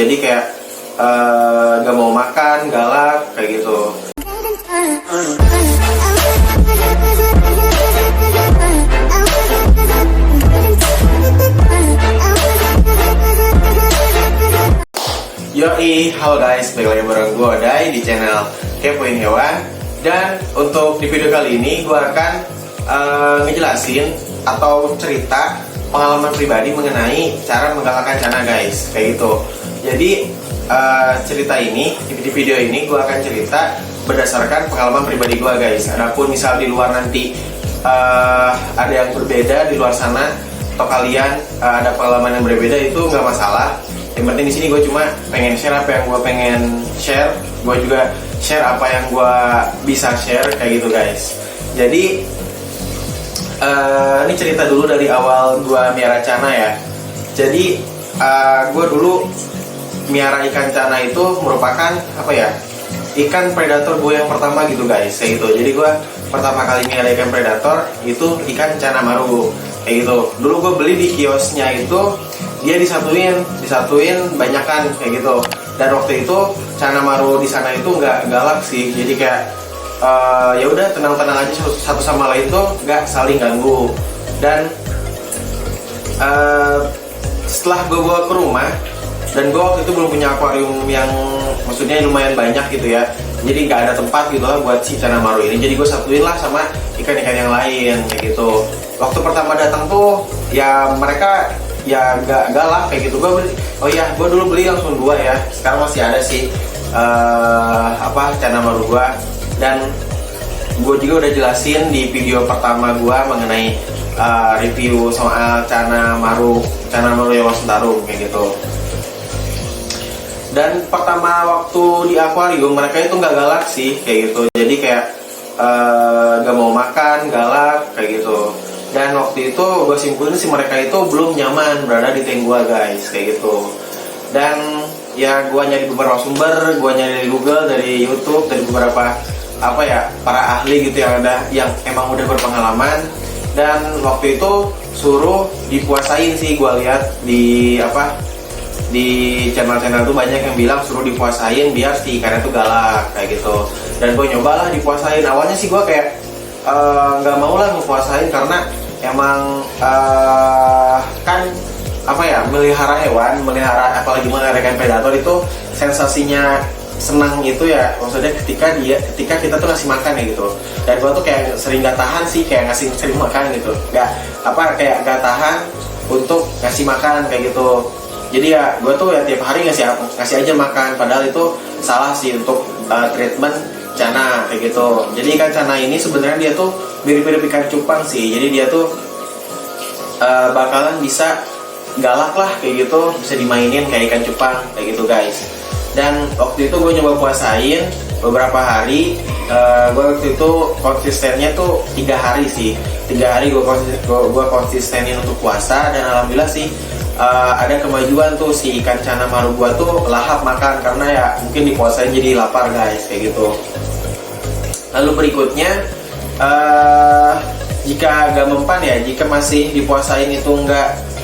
Jadi kayak gak mau makan, galak kayak gitu. Yoi, halo guys, balik lagi bareng gue Odai di channel Kepoin Hewan. Dan untuk di video kali ini gue akan ngejelasin atau cerita pengalaman pribadi mengenai cara menggalakkan cana guys, kayak gitu. Jadi cerita ini, di video ini gue akan cerita berdasarkan pengalaman pribadi gue guys. Adapun misal di luar nanti ada yang berbeda di luar sana, atau kalian ada pengalaman yang berbeda, itu nggak masalah. Yang penting di sini gue cuma pengen share apa yang gue pengen share. Gue juga share apa yang gue bisa share kayak gitu guys. Jadi ini cerita dulu dari awal gue miara cana ya. Jadi gue dulu miara ikan cana itu merupakan apa ya, ikan predator gue yang pertama gitu guys, kayak gitu. Jadi gue pertama kali miara ikan predator itu ikan cana maru kayak gitu. Dulu gue beli di kiosnya itu, dia disatuin banyakan kayak gitu. Dan waktu itu cana maru di sana itu nggak galak sih, jadi kayak ya udah tenang-tenang aja, satu sama lain tuh nggak saling ganggu. Dan setelah gue bawa ke rumah, dan gue waktu itu belum punya akuarium yang maksudnya lumayan banyak gitu ya, jadi nggak ada tempat gitu lah buat si cana maru ini. Jadi gue satuin lah sama ikan-ikan yang lain kayak gitu. Waktu pertama datang tuh ya mereka ya gak galak kayak gitu. Gue beli, oh ya gue dulu beli langsung 2 ya. Sekarang masih ada sih cana maru gue. Dan gue juga udah jelasin di video pertama gue mengenai review soal cana maru Jawa Sentarung kayak gitu. Dan pertama waktu di akuarium mereka itu nggak galak sih kayak gitu. Jadi kayak gak mau makan, galak kayak gitu. Dan waktu itu gue simpulin sih mereka itu belum nyaman berada di tank gue guys, kayak gitu. Dan ya gue nyari beberapa sumber, gue nyari dari Google, dari YouTube, dari beberapa para ahli gitu yang ada, yang emang udah berpengalaman. Dan waktu itu suruh dipuasain sih, gue lihat di di channel-channel tuh banyak yang bilang suruh dipuasain biar si ikannya tuh galak kayak gitu. Dan gue nyobalah dipuasain. Awalnya sih gue kayak nggak mau lah ngepuasain, karena emang kan melihara hewan, apalagi melihara ikan predator itu sensasinya senang itu ya, maksudnya ketika kita tuh ngasih makan ya gitu. Dan gue tuh kayak sering gak tahan sih, kayak sering makan gitu, kayak gak tahan untuk ngasih makan kayak gitu. Jadi ya gue tuh ya tiap hari ngasih aja makan, padahal itu salah sih untuk treatment cana kayak gitu. Jadi ikan cana ini sebenarnya dia tuh mirip-mirip ikan cupang sih. Jadi dia tuh bakalan bisa galak lah kayak gitu, bisa dimainin kayak ikan cupang kayak gitu guys. Dan waktu itu gue nyoba puasain beberapa hari. Gue waktu itu konsistennya tuh 3 hari sih. 3 hari gue konsistenin untuk puasa, dan alhamdulillah sih ada kemajuan tuh si ikan cana maru gue tuh lahap makan, karena ya mungkin dipuasain jadi lapar guys kayak gitu. Lalu berikutnya jika gak mempan ya, jika masih dipuasain itu nggak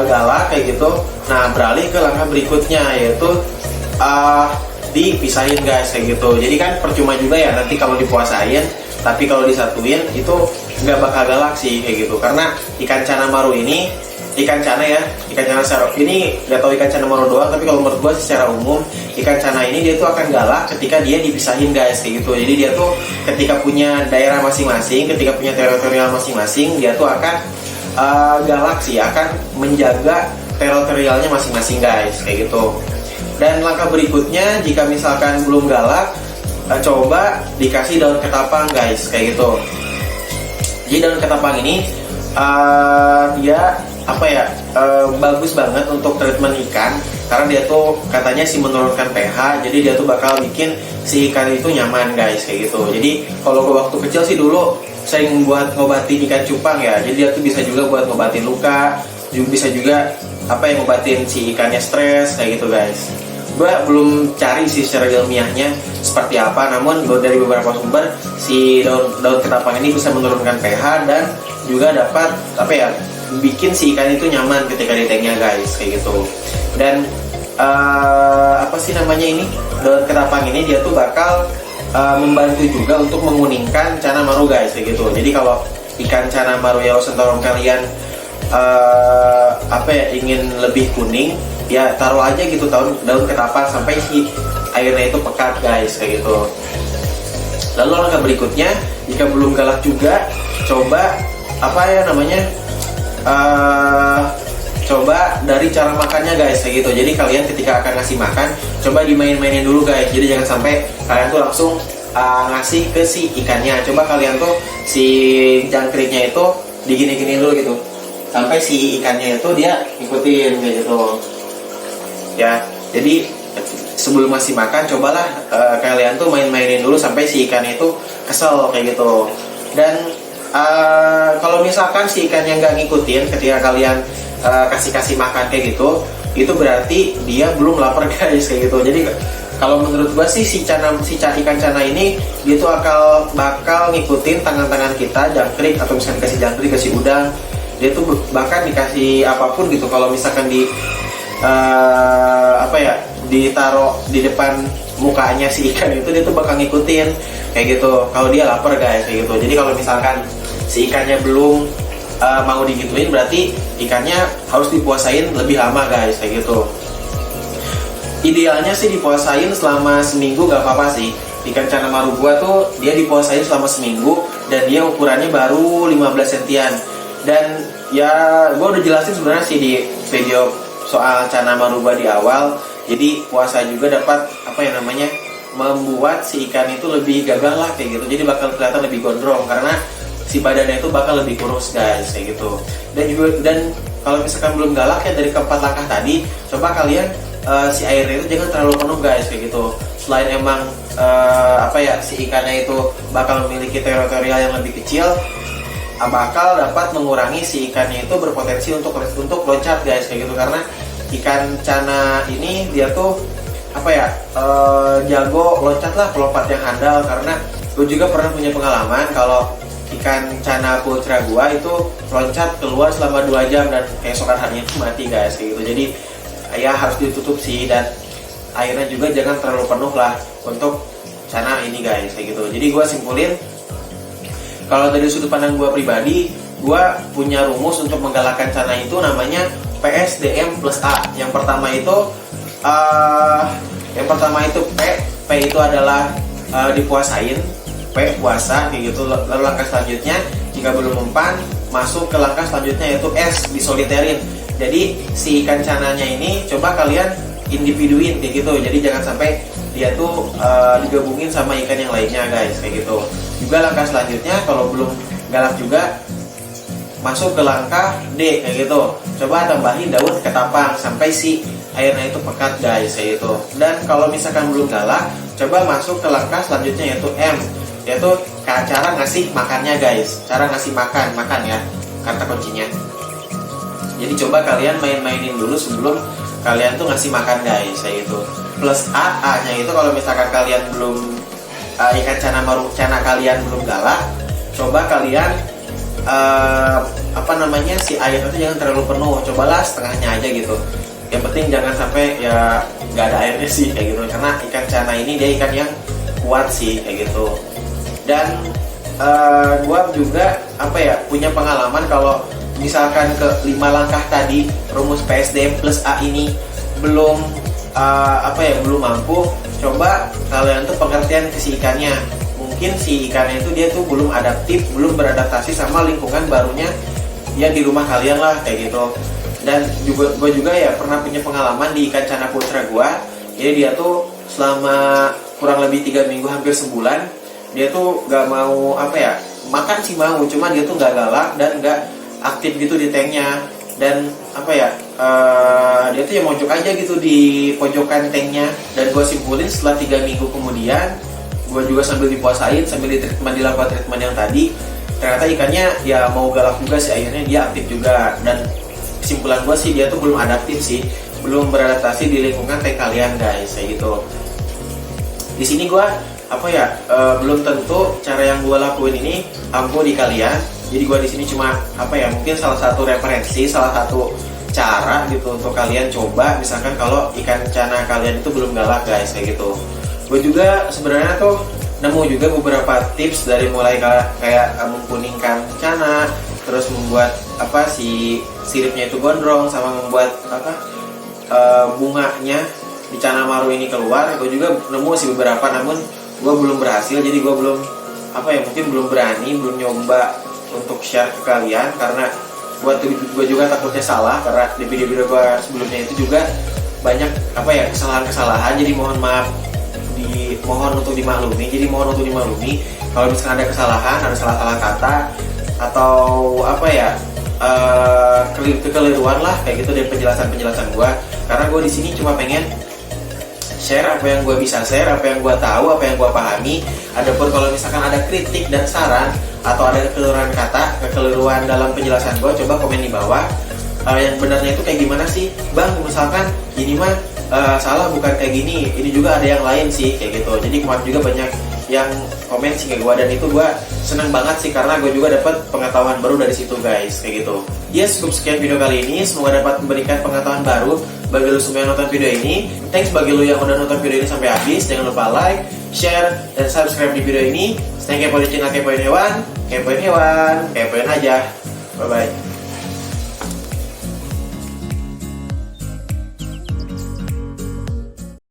galak kayak gitu, nah beralih ke langkah berikutnya, yaitu dipisahin guys kayak gitu. Jadi kan percuma juga ya nanti kalau dipuasain, tapi kalau disatuin itu nggak bakal galak sih kayak gitu. Karena ikan cana maru ini, ikan cana secara ini nggak tahu ikan cana maru doang, tapi kalau menurut gua secara umum ikan cana ini dia tuh akan galak ketika dia dipisahin guys kayak gitu. Jadi dia tuh ketika punya daerah masing-masing, ketika punya teritorial masing-masing, dia tuh akan galak sih, akan menjaga teritorialnya masing-masing guys kayak gitu. Dan langkah berikutnya, jika misalkan belum galak, coba dikasih daun ketapang guys kayak gitu. Jadi daun ketapang ini dia bagus banget untuk treatment ikan, karena dia tuh katanya sih menurunkan pH. Jadi dia tuh bakal bikin si ikan itu nyaman guys kayak gitu. Jadi kalau gue waktu kecil sih dulu sering buat ngobatin ikan cupang ya. Jadi dia tuh bisa juga buat ngobatin luka, bisa juga ngobatin si ikannya stres kayak gitu guys. Gue belum cari sih secara ilmiahnya seperti apa, namun dari beberapa sumber si daun ketapang ini bisa menurunkan pH dan juga dapat bikin si ikan itu nyaman ketika di tanknya guys kayak gitu. Dan apa sih namanya ini, daun ketapang ini dia tuh bakal membantu juga untuk menguningkan cana maru guys, kayak gitu. Jadi kalau ikan cana maru Yellow Centaurum kalian apa ya, ingin lebih kuning, ya taruh aja gitu daun ketapang sampai si airnya itu pekat guys, kayak gitu. Lalu langkah berikutnya, jika belum galak juga, coba apa ya namanya, coba dari cara makannya guys, kayak gitu. Jadi kalian ketika akan ngasih makan, coba dimain-mainin dulu guys. Jadi jangan sampai kalian tuh langsung ngasih ke si ikannya. Coba kalian tuh si jangkriknya itu digini-gini dulu gitu, sampai si ikannya itu dia ikutin kayak gitu ya. Jadi sebelum masih makan, cobalah kalian tuh main-mainin dulu sampai si ikannya itu kesel kayak gitu. Dan kalau misalkan si ikannya nggak ngikutin ketika kalian kasih makan kayak gitu, itu berarti dia belum lapar guys, kayak gitu. Jadi kalau menurut gua sih si ikan cana ini dia tuh bakal ngikutin tangan-tangan kita, jangkrik, atau misalkan kasih jangkrik, kasih udang, dia tuh bahkan dikasih apapun gitu. Kalau misalkan apa ya, ditaruh di depan mukanya si ikan itu, dia tuh bakal ngikutin kayak gitu kalau dia lapar guys, kayak gitu. Jadi kalau misalkan si ikannya belum mau digituin, berarti ikannya harus dipuasain lebih lama guys, kayak gitu. Idealnya sih dipuasain selama seminggu gak apa-apa sih. Ikan cana maru gua tuh dia dipuasain selama seminggu, dan dia ukurannya baru 15 sentian. Dan ya gua udah jelasin sebenarnya sih di video soal cana maru gua di awal. Jadi puasa juga dapat apa ya namanya, membuat si ikan itu lebih gagah lah, kayak gitu. Jadi bakal kelihatan lebih gondrong karena si badannya itu bakal lebih kurus guys, kayak gitu. Dan kalau misalkan belum galak ya, dari keempat langkah tadi, coba kalian si airnya itu jangan terlalu penuh guys, kayak gitu. Selain emang apa ya, si ikannya itu bakal memiliki teritorial yang lebih kecil, bakal dapat mengurangi si ikannya itu berpotensi untuk loncat guys, kayak gitu. Karena ikan cana ini dia tuh apa ya, jago loncat lah, pelompat yang handal. Karena gue juga pernah punya pengalaman kalau ikan cana putra gua itu loncat keluar selama 2 jam dan keesokan harinya itu mati guys, kayak gitu. Jadi ya harus ditutup sih, dan airnya juga jangan terlalu penuh lah untuk cana ini guys, kayak gitu. Jadi gua simpulin, kalau dari sudut pandang gua pribadi, gua punya rumus untuk menggalakkan cana itu, namanya PSDM plus A. Yang pertama itu P itu adalah dipuasain, P puasa, kayak gitu. Lalu langkah selanjutnya, jika belum mempan, masuk ke langkah selanjutnya yaitu S, disoliterin. Jadi si ikan cananya ini coba kalian individuin kayak gitu. Jadi jangan sampai dia tuh digabungin sama ikan yang lainnya guys, kayak gitu. Juga langkah selanjutnya, kalau belum galak juga, masuk ke langkah D, kayak gitu. Coba tambahin daun ketapang sampai si airnya itu pekat guys, kayak gitu. Dan kalau misalkan belum galak, coba masuk ke langkah selanjutnya yaitu M, yaitu cara ngasih makannya guys. Cara ngasih makan ya, kata kuncinya. Jadi coba kalian main-mainin dulu sebelum kalian tuh ngasih makan guys, kayak gitu. Plus A nya itu kalau misalkan kalian belum ikan cana kalian belum galak, coba kalian apa namanya, si air itu jangan terlalu penuh, cobalah setengahnya aja gitu. Yang penting jangan sampai ya nggak ada airnya sih, kayak gitu. Karena ikan cana ini dia ikan yang kuat sih, kayak gitu. Dan gua juga apa ya, punya pengalaman kalau misalkan ke 5 langkah tadi, rumus PSDM plus A ini belum apa ya, belum mampu, coba kalian tuh pengertian ke si ikannya. Mungkin si ikannya itu dia tuh belum adaptif, belum beradaptasi sama lingkungan barunya ya di rumah kalian lah, kayak gitu. Dan juga gue juga ya pernah punya pengalaman di ikan cana putra gue. Jadi dia tuh selama kurang lebih 3 minggu, hampir sebulan, dia tuh gak mau apa ya, makan sih mau, cuma dia tuh gak galak dan gak aktif gitu di tanknya. Dan apa ya, dia tuh ya mojok aja gitu di pojokan tanknya. Dan gue simpulin setelah 3 minggu kemudian, gue juga sambil dipuasain, sambil dilakukan treatment yang tadi, ternyata ikannya ya mau galak juga sih, akhirnya dia aktif juga. Dan kesimpulan gue sih dia tuh belum adaptif sih, belum beradaptasi di lingkungan tank kalian guys, kayak gitu. Di sini gue apa ya, belum tentu cara yang gue lakuin ini ampuh di kalian. Jadi gue di sini cuma apa ya, mungkin salah satu referensi, salah satu cara gitu untuk kalian coba, misalkan kalau ikan cana kalian itu belum galak guys, kayak gitu. Gue juga sebenarnya tuh nemu juga beberapa tips dari mulai kayak mengkuningkan cana, terus membuat apa si siripnya itu gondrong, sama membuat apa bunganya di cana maru ini keluar. Gue juga nemu sih beberapa, namun gue belum berhasil, jadi gue belum apa ya, mungkin belum berani, belum nyoba untuk share ke kalian karena gue juga takutnya salah, karena di video-video gue sebelumnya itu juga banyak apa ya kesalahan-kesalahan. Jadi mohon maaf, mohon untuk dimaklumi. Jadi mohon untuk dimaklumi kalau misalkan ada kesalahan, ada salah-salah kata atau apa ya kekeliruan lah kayak gitu dari penjelasan gue. Karena gue di sini cuma pengen share apa yang gue bisa share, apa yang gue tahu, apa yang gue pahami. Adapun kalau misalkan ada kritik dan saran atau ada kekeliruan kata, kekeliruan dalam penjelasan gue, coba komen di bawah. Yang benarnya itu kayak gimana sih bang, misalkan ini mah salah bukan kayak gini, ini juga ada yang lain sih, kayak gitu. Jadi kemarin juga banyak yang komen sih ke gue, dan itu gue seneng banget sih karena gue juga dapat pengetahuan baru dari situ guys, kayak gitu. Yes, cukup sekian video kali ini, semoga dapat memberikan pengetahuan baru bagi lu semua yang nonton video ini. Thanks bagi lu yang udah nonton video ini sampai habis. Jangan lupa like, share, dan subscribe di video ini. Stay kepo di channel Kepoin Hewan, kepoin hewan, kepoin aja. Bye bye.